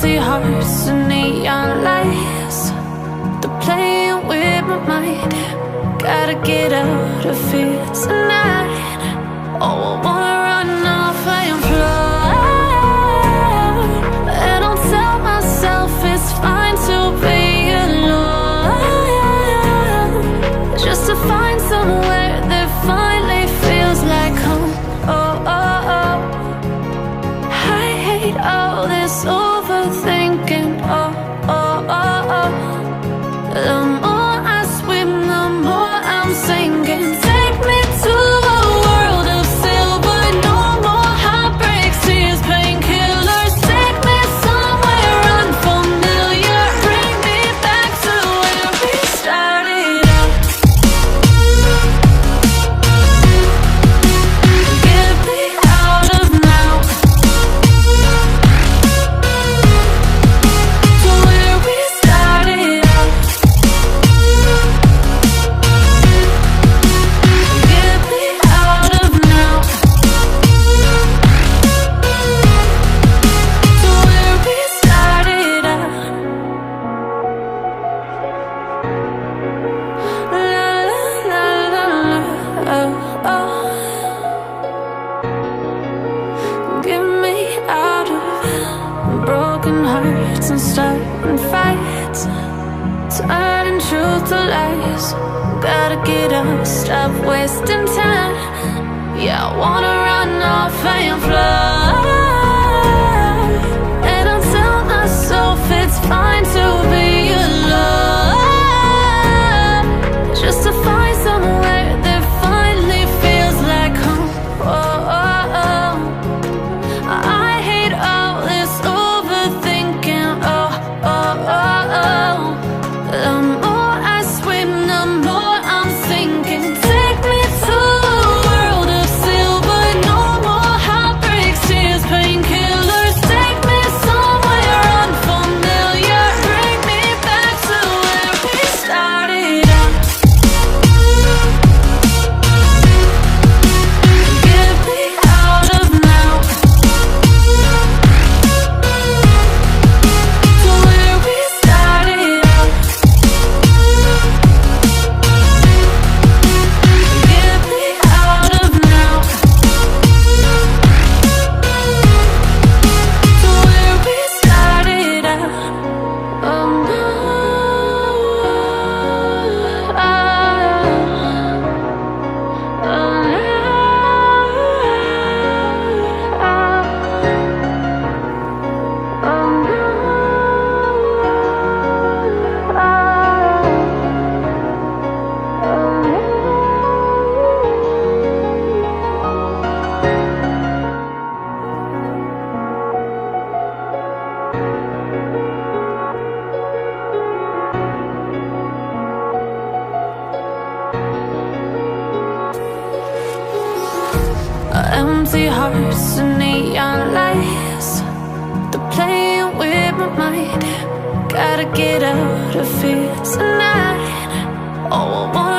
Empty hearts and neon lights, they're playing with my mind. Gotta get out of here tonight. Oh, I wanna run off and fly, and I'll tell myself it's fine to be alone, just to find somewhere that finally feels like home. Oh, oh, oh. I hate all this overthinking. Oh, oh, oh, oh. The more I swim, the more I'm sinking. Take me to a world of silver. No more heartbreaks, tears, painkillers. Take me somewhere unfamiliar. Bring me back to where we started out. Get me out of now, to where we started out. Get me out of now, to where we started out. La la la la la, oh, oh. Get me out of broken hearts and starting fights, turning truth to lies. Gotta get up, stop wasting time. Yeah, I wanna run off and fly, and I'll tell myself it's fine to be alone, just to find somewhere that finally feels like home. Oh, oh, oh. I hate all this overthinking. Oh, oh, oh, oh. The more I swim, the more I'm sinking. Take me to a world of silver. No more heartbreaks, tears, painkillers. Take me somewhere unfamiliar. Bring me back to where we started out. Get me out of now, to where we started out. Get me out of now, to where we started out. Oh no, empty hearts and neon lights, they're playing with my mind. Gotta get out of here tonight. Oh, I wanna